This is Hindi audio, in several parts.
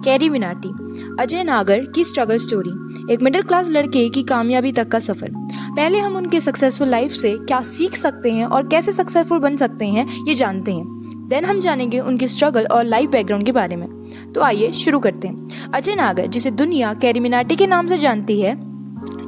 कैरी मिनाटी, अजय नागर की स्ट्रगल स्टोरी, एक मिडिल क्लास लड़के की कामयाबी तक का सफ़र। पहले हम उनके सक्सेसफुल लाइफ से क्या सीख सकते हैं और कैसे सक्सेसफुल बन सकते हैं ये जानते हैं। देन हम जानेंगे उनकी स्ट्रगल और लाइफ बैकग्राउंड के बारे में। तो आइए शुरू करते हैं। अजय नागर, जिसे दुनिया कैरी मिनाटी के नाम से जानती है,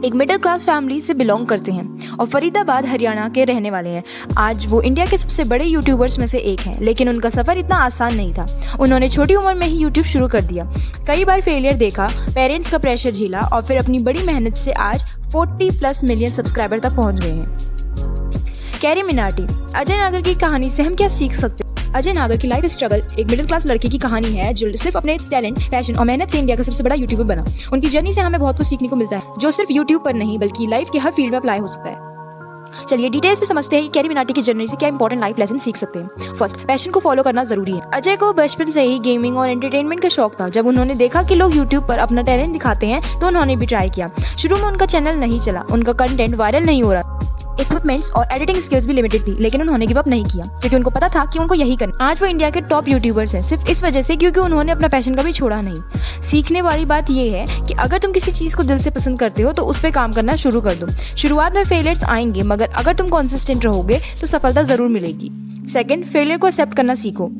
एक मिडिल क्लास फैमिली से बिलोंग करते हैं और फरीदाबाद हरियाणा के रहने वाले हैं। आज वो इंडिया के सबसे बड़े यूट्यूबर्स में से एक हैं, लेकिन उनका सफ़र इतना आसान नहीं था। उन्होंने छोटी उम्र में ही यूट्यूब शुरू कर दिया, कई बार फेलियर देखा, पेरेंट्स का प्रेशर झेला और फिर अपनी बड़ी मेहनत से आज 40+ मिलियन सब्सक्राइबर तक पहुंच गए हैं। कैरी मिनाटी, अजय नागर की कहानी से हम क्या सीख सकते हैं? अजय नागर की लाइफ स्ट्रगल एक मिडिल क्लास लड़के की कहानी है जो सिर्फ अपने टैलेंट, पैशन और मेहनत से इंडिया का सबसे बड़ा यूट्यूबर बना। उनकी जर्नी से हमें बहुत कुछ सीखने को मिलता है, जो सिर्फ यूट्यूब पर नहीं बल्कि लाइफ के हर फील्ड में अप्लाई हो सकता है। चलिए डिटेल्स में समझते हैं कि कैरी मिनाटी की जर्नी से क्या इंपॉर्टेंट लाइफ लेसन सीख सकते हैं। फर्स्ट, पैशन को फॉलो करना जरूरी है। अजय को बचपन से ही गेमिंग और एंटरटेनमेंट का शौक था। जब उन्होंने देखा कि लोग यूट्यूब पर अपना टैलेंट दिखाते हैं तो उन्होंने भी ट्राई किया। शुरू में उनका चैनल नहीं चला, उनका कंटेंट वायरल नहीं हो रहा, इक्विपमेंट्स और एडिटिंग स्किल्स भी लिमिटेड थी, लेकिन उन्होंने गिव अप नहीं किया क्योंकि उनको पता था कि उनको यही करना। आज वो इंडिया के टॉप यूट्यूबर्स हैं सिर्फ इस वजह से क्योंकि उन्होंने अपना पैशन कभी छोड़ा नहीं। सीखने वाली बात यह है कि अगर तुम किसी चीज़ को दिल से पसंद करते हो तो उस पर काम करना शुरू कर दो। शुरुआत में फेलियर्स आएंगे, मगर अगर तुम कॉन्सिस्टेंट रहोगे तो सफलता जरूर मिलेगी। सेकंड, फेलियर को एक्सेप्ट करना सीखो।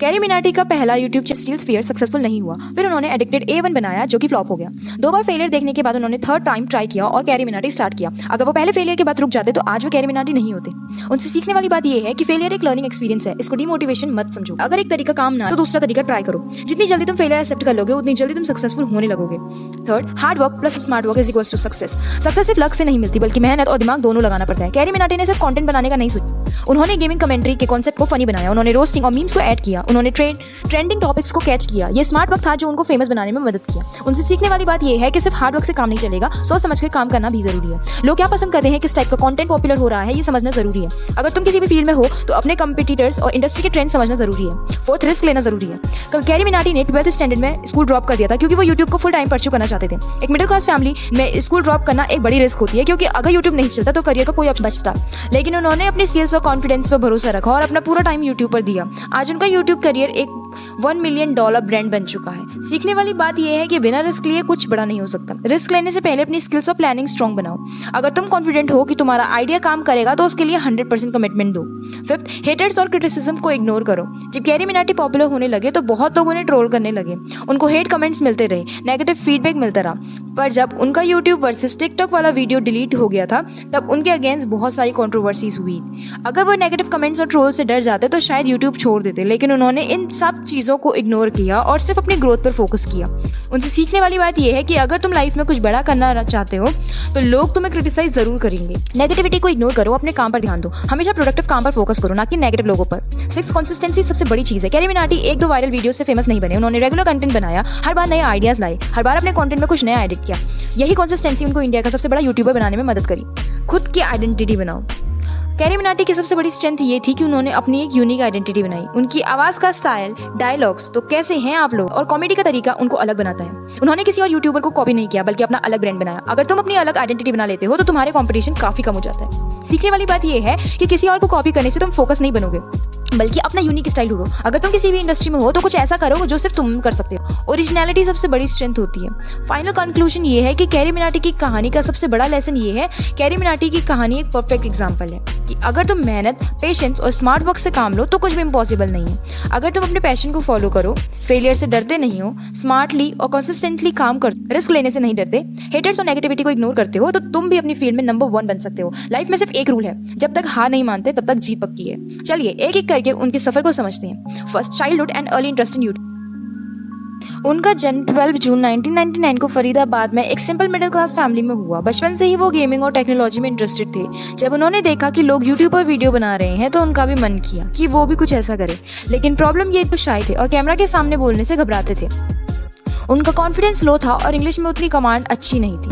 कैरी मिनाटी का पहला यूट्यूब स्टील्स फियर सक्सेसफुल नहीं हुआ, फिर उन्होंने एडिक्टेड A1 बनाया जो कि फ्लॉप हो गया। 2 बार फेलियर देखने के बाद उन्होंने थर्ड टाइम ट्राई किया और कैरी मिनाटी स्टार्ट किया। अगर वो पहले फेलियर के बाद रुक जाते तो आज वो कैरी मिनाटी नहीं होते। उनसे सीखने वाली बात यह है कि फेलियर एक लर्निंग एक्सपीरियंस है, इसको डिमोटिवेशन मत समझो। अगर एक तरीका काम ना तो दूसरा तरीका ट्राई करो। जितनी जल्दी तुम फेलियर एक्सेप्ट कर लोगे उतनी जल्दी तुम सक्सेसफुल होने लगोगे। Third, hard work plus smart work is equals to success. Success सिर्फ लक से नहीं मिलती बल्कि मेहनत और दिमाग दोनों लगाना पड़ता है। कैरी मिनाटी ने सिर्फ कंटेंट बनाने का नहीं सोचा, उन्होंने गेमिंग कमेंट्री के कॉन्सेप्ट को फनी बनाया, उन्होंने रोस्टिंग और मीम्स को ऐड किया, उन्होंने ट्रेंडिंग टॉपिक्स को कैच किया। ये स्मार्ट वर्क था जो उनको फेमस बनाने में मदद किया। उनसे सीखने वाली बात यह है कि सिर्फ हार्ड वर्क से काम नहीं चलेगा, सोच समझकर काम करना भी जरूरी है। लोग क्या पसंद करते हैं, किस टाइप का कंटेंट पॉपुलर हो रहा है, ये समझना जरूरी है। अगर तुम किसी भी फील्ड में हो तो अपने कंपटीटर्स और इंडस्ट्री के ट्रेंड समझना जरूरी है। फोर्थ, रिस्क लेना जरूरी है। कैरी मिनाटी ने 12th स्टैंडर्ड में स्कूल ड्रॉप कर दिया था क्योंकि वो यूट्यूब को फुल टाइम परस्यू करना चाहते थे। एक मिडिल क्लास फैमिली में स्कूल ड्रॉप करना एक बड़ी रिस्क होती है क्योंकि अगर यूट्यूब नहीं चलता तो करियर का कोई ऑप्शन बचता। लेकिन उन्होंने अपनी स्किल्स और कॉन्फिडेंस पर भरोसा रखा और अपना पूरा टाइम यूट्यूब पर दिया। आज उनका यूट्यूब करियर एक $1 मिलियन ब्रांड बन चुका है। सीखने वाली बात यह है कि बिना रिस्क लिए कुछ बड़ा नहीं हो सकता। रिस्क लेने से पहले अपनी स्किल्स और प्लानिंग स्ट्रॉन्ग बनाओ। अगर तुम कॉन्फिडेंट हो कि तुम्हारा आइडिया काम करेगा तो उसके लिए 100% कमिटमेंट दो। फिफ्थ, हेटर्स और क्रिटिसिज्म को इग्नोर करो। जब कैरी मिनाटी पॉपुलर होने लगे तो बहुत लोग उन्हें ट्रोल करने लगे, उनको हेट कमेंट्स मिलते रहे, नेगेटिव फीडबैक मिलता रहा। पर जब उनका यूट्यूब वर्सेस टिकटॉक वाला वीडियो डिलीट हो गया था तब उनके अगेंस्ट बहुत सारी कंट्रोवर्सीज हुई। अगर वो नेगेटिव कमेंट्स और ट्रोल से डर जाते तो शायद यूट्यूब छोड़ देते, लेकिन उन्होंने इन सब चीज़ों को इग्नोर किया और सिर्फ अपनी ग्रोथ पर फोकस किया। उनसे सीखने वाली बात यह है कि अगर तुम लाइफ में कुछ बड़ा करना चाहते हो तो लोग तुम्हें क्रिटिसाइज जरूर करेंगे। नेगेटिविटी को इग्नोर करो, अपने काम पर ध्यान दो, हमेशा प्रोडक्टिव काम पर फोकस करो, ना कि नेगेटिव लोगों पर। सिक्स, कंसिस्टेंसी सबसे बड़ी चीज है। कैरी मिनाटी 1-2 वायरल वीडियो से फेमस नहीं बने, उन्होंने रेगुलर कंटेंट बनाया, हर बार नए आइडियाज लाए, हर बार अपने कंटेंट में कुछ नया एडिट किया। यही कंसिस्टेंसी उनको इंडिया का सबसे बड़ा यूट्यूबर बनाने में मदद करी। खुद की आइडेंटिटी बनाओ। कैरी मिनाटी की सबसे बड़ी स्ट्रेंथ ये थी कि उन्होंने अपनी एक यूनिक आइडेंटिटी बनाई। उनकी आवाज का स्टाइल, डायलॉग्स, तो कैसे हैं आप लोग, और कॉमेडी का तरीका उनको अलग बनाता है। उन्होंने किसी और यूट्यूबर को कॉपी नहीं किया बल्कि अपना अलग ब्रांड बनाया। अगर तुम अपनी अलग आइडेंटिटी बना लेते हो तो तुम्हारे कंपटीशन काफी कम हो जाता है। सीखने वाली बात यह है कि किसी और को कॉपी करने से तुम फोकस नहीं बनोगे बल्कि अपना यूनिक स्टाइल ढूंढो। अगर तुम किसी भी इंडस्ट्री में हो तो कुछ ऐसा करो जो सिर्फ तुम कर सकते हो। ओरिजिनलिटी सबसे बड़ी स्ट्रेंथ होती है। फाइनल कंक्लूजन ये है कि कैरी मिनाटी की कहानी का सबसे बड़ा लेसन ये है, कैरी मिनाटी की कहानी एक परफेक्ट एग्जांपल है कि अगर तुम मेहनत, पेशेंस और स्मार्ट वर्क से काम लो तो कुछ भी इम्पॉसिबल नहीं है। अगर तुम अपने पैशन को फॉलो करो, फेलियर से डरते नहीं हो, स्मार्टली और कंसिस्टेंटली काम कर, रिस्क लेने से नहीं डरते, हेटर्स और नेगेटिविटी को इग्नोर करते हो तो तुम भी अपनी फील्ड में नंबर 1 बन सकते हो। लाइफ में सिर्फ एक रूल है, जब तक हार नहीं मानते तब तक जीत पक्की है। चलिए एक एक करके उनके सफर को समझते हैं। First, childhood and early interest in YouTube. उनका जन्म 12 जून 1999 को फरीदाबाद में एक सिंपल मिडिल क्लास फैमिली में हुआ। बचपन से ही वो गेमिंग और टेक्नोलॉजी में इंटरेस्टेड थे। जब उन्होंने देखा कि लोग यूट्यूब पर वीडियो बना रहे हैं तो उनका भी मन किया कि वो भी कुछ ऐसा करे। लेकिन प्रॉब्लम ये तो शाय थे और कैमरा के सामने बोलने से घबराते थे। उनका कॉन्फिडेंस लो था और इंग्लिश में उतनी कमांड अच्छी नहीं थी।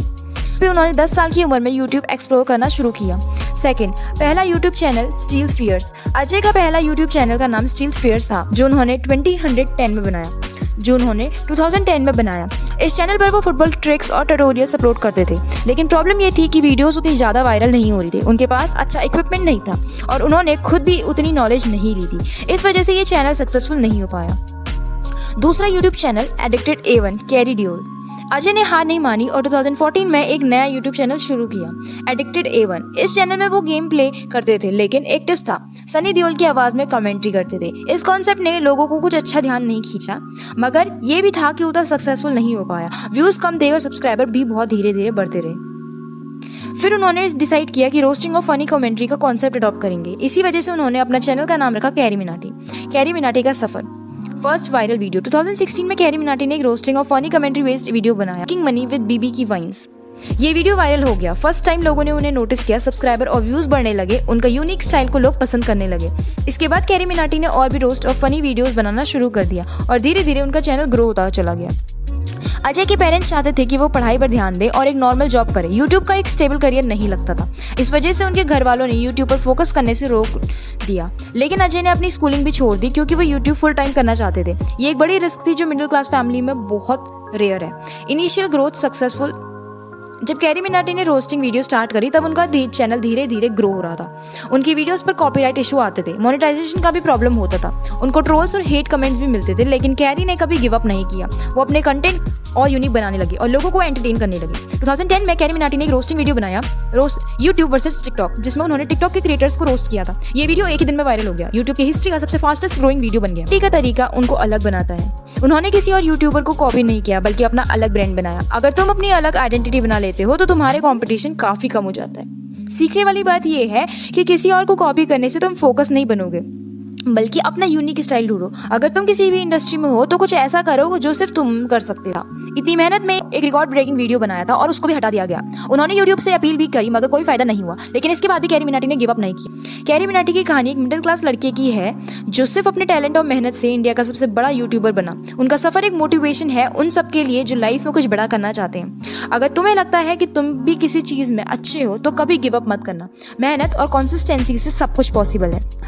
फिर उन्होंने 10 साल की उम्र में यूट्यूब एक्सप्लोर करना शुरू किया। सेकंड, पहला YouTube channel steel fierce. Ajay का पहला यूट्यूब चैनल का नाम स्टील फियर्स था जो उन्होंने 2010 में बनाया। इस चैनल पर वो फुटबॉल ट्रिक्स और ट्यूटोरियल्स अपलोड करते थे। लेकिन प्रॉब्लम ये थी कि वीडियोस उतनी ज़्यादा वायरल नहीं हो रही थी, उनके पास अच्छा इक्विपमेंट नहीं था और उन्होंने खुद भी उतनी नॉलेज नहीं ली थी। इस वजह से ये चैनल सक्सेसफुल नहीं हो पाया। दूसरा YouTube channel addicted A1 carry Deol. Ajay ने हार नहीं मानी और 2014 में एक नया यूट्यूब चैनल शुरू किया एडिक्टेड A1। इस चैनल में वो गेम प्ले करते थे, लेकिन एक ट्विस्ट था, सनी देओल की आवाज़ में कमेंट्री करते थे। इस कॉन्सेप्ट ने लोगों को कुछ अच्छा ध्यान नहीं खींचा, मगर ये भी था कि उतना सक्सेसफुल नहीं हो पाया। व्यूज़ कम थे और सब्सक्राइबर भी बहुत धीरे धीरे बढ़ते रहे। फिर उन्होंने डिसाइड किया कि रोस्टिंग और फनी कमेंट्री का कॉन्सेप्ट अडॉप्ट करेंगे। इसी वजह से उन्होंने अपना चैनल का नाम रखा कैरी मिनाटी। कैरी मिनाटी का सफर फर्स्ट वायरल वीडियो 2016 में कैरी मिनाटी ने एक रोस्टिंग और फनी कमेंट्री बेस्ड वीडियो बनाया, किंग मनी विद बीबी की वाइन्स। ये वीडियो वायरल हो गया। फर्स्ट टाइम लोगों ने उन्हें नोटिस किया, सब्सक्राइबर और व्यूज बढ़ने लगे, उनका यूनिक स्टाइल को लोग पसंद करने लगे। इसके बाद कैरी मिनाटी ने और भी रोस्ट और फनी वीडियोस बनाना शुरू कर दिया और धीरे धीरे उनका चैनल ग्रो होता चला गया। अजय के पेरेंट्स चाहते थे कि वो पढ़ाई पर ध्यान दे और एक नॉर्मल जॉब करे। यूट्यूब का एक स्टेबल करियर नहीं लगता था, इस वजह से उनके घर वालों ने यूट्यूब पर फोकस करने से रोक दिया। लेकिन अजय ने अपनी स्कूलिंग भी छोड़ दी क्योंकि वो यूट्यूब फुल टाइम करना चाहते थे। ये एक बड़ी रिस्क थी जो मिडिल क्लास फैमिली में बहुत रेयर है। Initial growth successful. जब कैरी मिनाटी ने रोस्टिंग वीडियो स्टार्ट करी तब उनका चैनल धीरे धीरे ग्रो हो रहा था। उनकी वीडियोस पर कॉपीराइट इशू आते थे, मोनेटाइजेशन का भी प्रॉब्लम होता था, उनको ट्रोल्स और हेट कमेंट्स भी मिलते थे, लेकिन कैरी ने कभी गिव अप नहीं किया। वो अपने कंटेंट और यूनिक बनाने लगी और लोगों को एंटरटेन करने लगी। 2010 में कैरी मिनाटी ने एक रोस्टिंग वीडियो बनाया, यूट्यूब वर्सेस टिकटॉक, जिसमें उन्होंने टिकटॉक के क्रिएटर्स को रोस्ट किया था। ये वीडियो एक ही दिन में वायरल हो गया, यूट्यूब की हिस्ट्री का सबसे फास्टेस्ट ग्रोइंग वीडियो बन गया। का तरीका उनको अलग बनाता है। उन्होंने किसी और यूट्यूबर को कॉपी नहीं किया, बल्कि अपना अलग ब्रांड बनाया। अगर तुम अपनी अलग आइडेंटिटी बना लेते हो तो तुम्हारे कंपटीशन काफी कम हो जाता है। सीखने वाली बात यह है कि किसी और को कॉपी करने से तुम फोकस नहीं बनोगे, बल्कि अपना यूनिक स्टाइल ढूंढो। अगर तुम किसी भी इंडस्ट्री में हो तो कुछ ऐसा करो जो सिर्फ तुम कर सकते हो। इतनी मेहनत में एक रिकॉर्ड ब्रेकिंग वीडियो बनाया था और उसको भी हटा दिया गया। उन्होंने यूट्यूब से अपील भी करी, मगर कोई फायदा नहीं हुआ। लेकिन इसके बाद भी कैरी मिनाटी ने गिव अप नहीं किया। कैरी मिनाटी की कहानी एक मिडिल क्लास लड़के की है जो सिर्फ अपने टैलेंट और मेहनत से इंडिया का सबसे बड़ा यूट्यूबर बना। उनका सफर एक मोटिवेशन है उन सबके लिए जो लाइफ में कुछ बड़ा करना चाहते हैं। अगर तुम्हें लगता है कि तुम भी किसी चीज में अच्छे हो तो कभी गिव अप मत करना। मेहनत और कंसिस्टेंसी से सब कुछ पॉसिबल है।